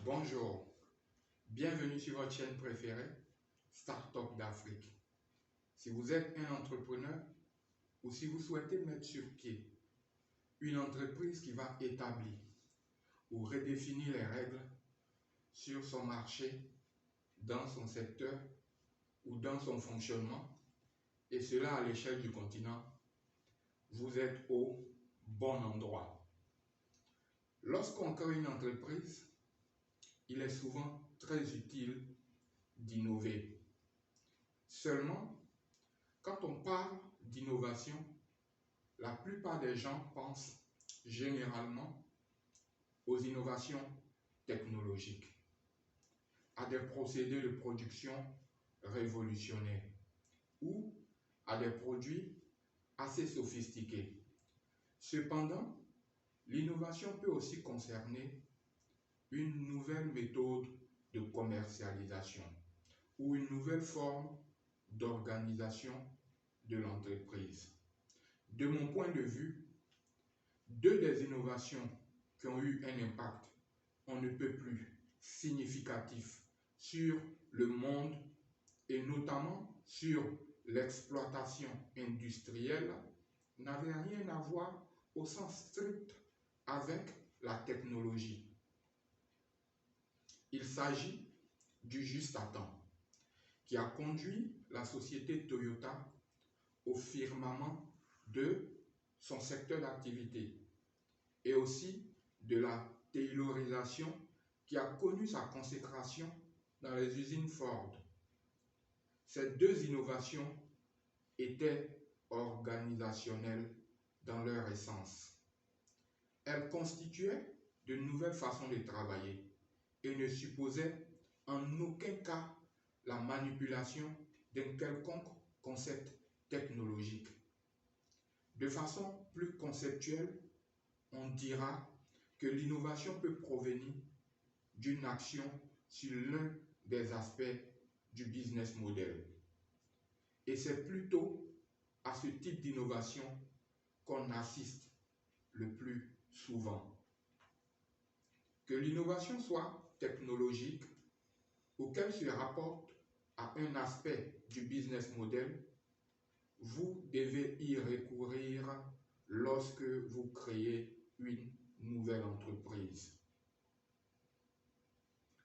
Bonjour, bienvenue sur votre chaîne préférée, Startup d'Afrique. Si vous êtes un entrepreneur ou si vous souhaitez mettre sur pied une entreprise qui va établir ou redéfinir les règles sur son marché, dans son secteur ou dans son fonctionnement, et cela à l'échelle du continent, vous êtes au bon endroit. Lorsqu'on crée une entreprise, il est souvent très utile d'innover. Seulement, quand on parle d'innovation, la plupart des gens pensent généralement aux innovations technologiques, à des procédés de production révolutionnaires ou à des produits assez sophistiqués. Cependant, l'innovation peut aussi concerner une nouvelle méthode de commercialisation ou une nouvelle forme d'organisation de l'entreprise. De mon point de vue, deux des innovations qui ont eu un impact on ne peut plus significatif sur le monde et notamment sur l'exploitation industrielle n'avaient rien à voir au sens strict avec la technologie. Il s'agit du juste à temps qui a conduit la société Toyota au firmament de son secteur d'activité et aussi de la taylorisation qui a connu sa consécration dans les usines Ford. Ces deux innovations étaient organisationnelles dans leur essence. Elles constituaient de nouvelles façons de travailler et ne supposaient en aucun cas la manipulation d'un quelconque concept technologique. De façon plus conceptuelle, on dira que l'innovation peut provenir d'une action sur l'un des aspects du business model. Et c'est plutôt à ce type d'innovation qu'on assiste le plus souvent. Que l'innovation soit technologique ou qu'elle se rapporte à un aspect du business model, vous devez y recourir lorsque vous créez une nouvelle entreprise.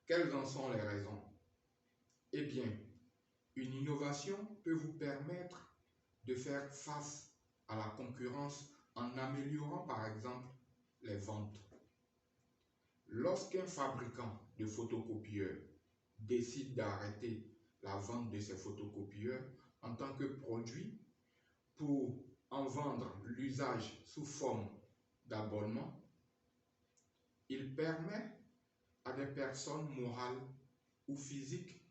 Quelles en sont les raisons? Eh bien, une innovation peut vous permettre de faire face à la concurrence en améliorant par exemple les ventes. Lorsqu'un fabricant de photocopieurs décide d'arrêter la vente de ses photocopieurs en tant que produit pour en vendre l'usage sous forme d'abonnement, il permet à des personnes morales ou physiques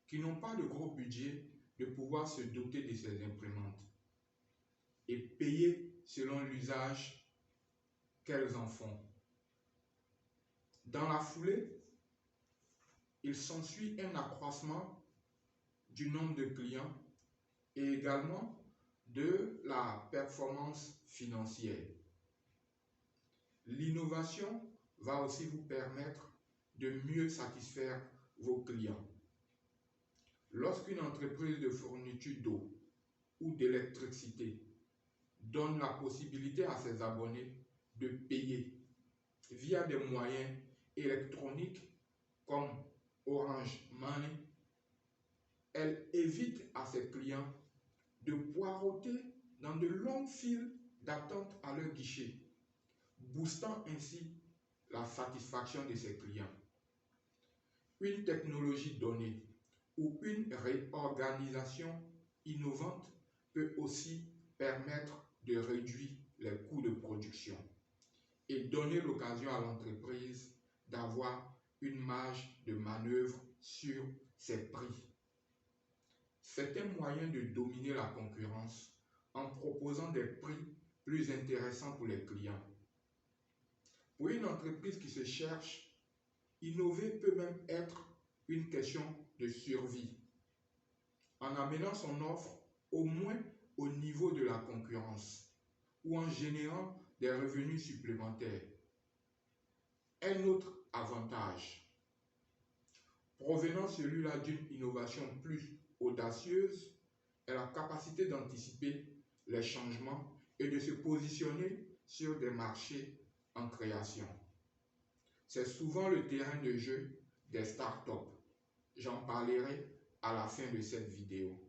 qui n'ont pas de gros budget de pouvoir se doter de ces imprimantes et payer selon l'usage qu'elles en font. Dans la foulée, il s'ensuit un accroissement du nombre de clients et également de la performance financière. L'innovation va aussi vous permettre de mieux satisfaire vos clients. Lorsqu'une entreprise de fourniture d'eau ou d'électricité donne la possibilité à ses abonnés de payer via des moyens électroniques comme Orange Money, elle évite à ses clients de poireauter dans de longues files d'attente à leur guichet, boostant ainsi la satisfaction de ses clients. Une technologie donnée ou une réorganisation innovante peut aussi permettre de réduire les coûts de production et donner l'occasion à l'entreprise d'avoir une marge de manœuvre sur ses prix. C'est un moyen de dominer la concurrence en proposant des prix plus intéressants pour les clients. Pour une entreprise qui se cherche, innover peut même être une question de survie, en amenant son offre au moins au niveau de la concurrence ou en générant des revenus supplémentaires. Un autre avantage provenant celui-là d'une innovation plus audacieuse, est la capacité d'anticiper les changements et de se positionner sur des marchés en création. C'est souvent le terrain de jeu des startups. J'en parlerai à la fin de cette vidéo.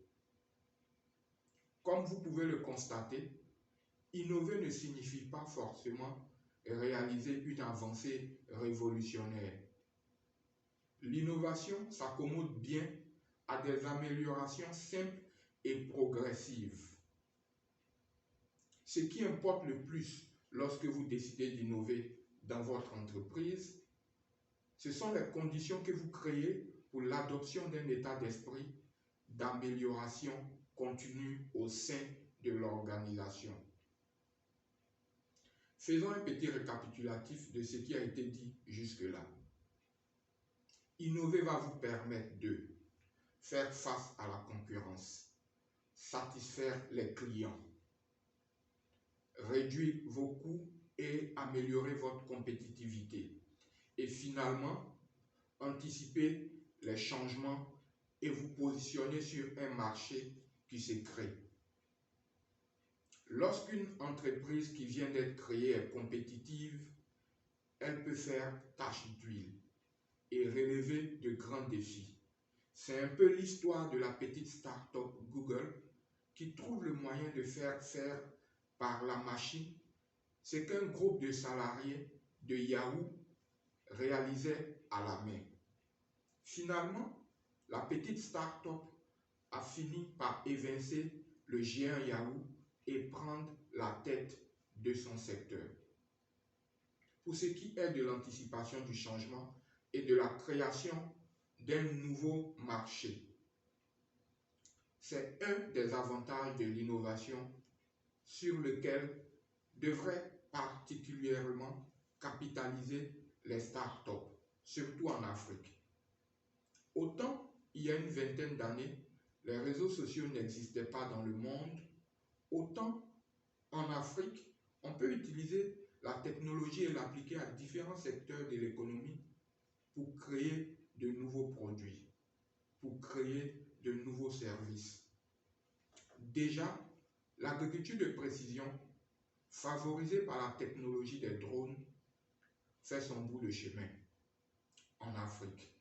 Comme vous pouvez le constater, innover ne signifie pas forcément réaliser une avancée révolutionnaire. L'innovation s'accommode bien à des améliorations simples et progressives. Ce qui importe le plus lorsque vous décidez d'innover dans votre entreprise, ce sont les conditions que vous créez pour l'adoption d'un état d'esprit d'amélioration continue au sein de l'organisation. Faisons un petit récapitulatif de ce qui a été dit jusque-là. Innover va vous permettre de faire face à la concurrence, satisfaire les clients, réduire vos coûts et améliorer votre compétitivité. Et finalement, anticiper les changements et vous positionner sur un marché qui se crée. Lorsqu'une entreprise qui vient d'être créée est compétitive, elle peut faire tache d'huile et relever de grands défis. C'est un peu l'histoire de la petite start-up Google qui trouve le moyen de faire par la machine ce qu'un groupe de salariés de Yahoo réalisait à la main. Finalement, la petite start-up a fini par évincer le géant Yahoo et prendre la tête de son secteur. Pour ce qui est de l'anticipation du changement et de la création d'un nouveau marché, c'est un des avantages de l'innovation sur lequel devraient particulièrement capitaliser les startups, surtout en Afrique. Autant il y a une vingtaine d'années, les réseaux sociaux n'existaient pas dans le monde, autant en Afrique, on peut utiliser la technologie et l'appliquer à différents secteurs de l'économie pour créer de nouveaux produits, pour créer de nouveaux services. Déjà, l'agriculture de précision, favorisée par la technologie des drones, fait son bout de chemin en Afrique.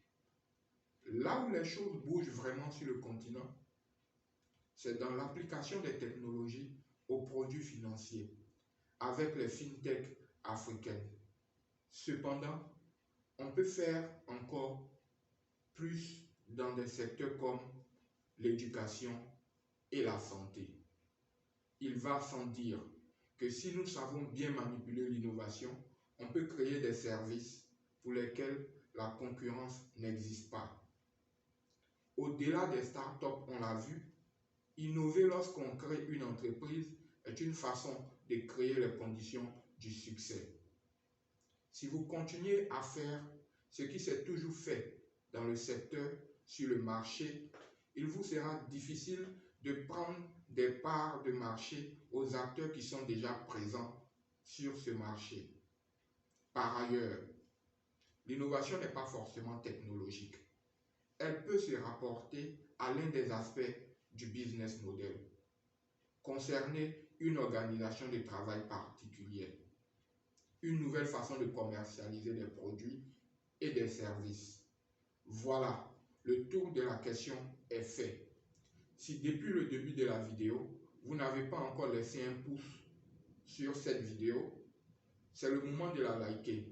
Là où les choses bougent vraiment sur le continent, c'est dans l'application des technologies aux produits financiers, avec les fintech africaines. Cependant, on peut faire encore plus dans des secteurs comme l'éducation et la santé. Il va sans dire que si nous savons bien manipuler l'innovation, on peut créer des services pour lesquels la concurrence n'existe pas. Au-delà des startups, on l'a vu, innover lorsqu'on crée une entreprise est une façon de créer les conditions du succès. Si vous continuez à faire ce qui s'est toujours fait dans le secteur, sur le marché, il vous sera difficile de prendre des parts de marché aux acteurs qui sont déjà présents sur ce marché. Par ailleurs, l'innovation n'est pas forcément technologique. Elle peut se rapporter à l'un des aspects du business model, concerner une organisation de travail particulière, une nouvelle façon de commercialiser des produits et des services. Voilà, le tour de la question est fait. Si depuis le début de la vidéo, vous n'avez pas encore laissé un pouce sur cette vidéo, c'est le moment de la liker.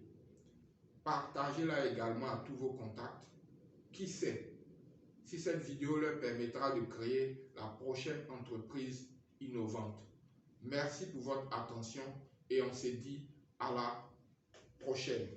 Partagez-la également à tous vos contacts. Qui sait si cette vidéo leur permettra de créer la prochaine entreprise innovante. Merci pour votre attention et on se dit à la prochaine.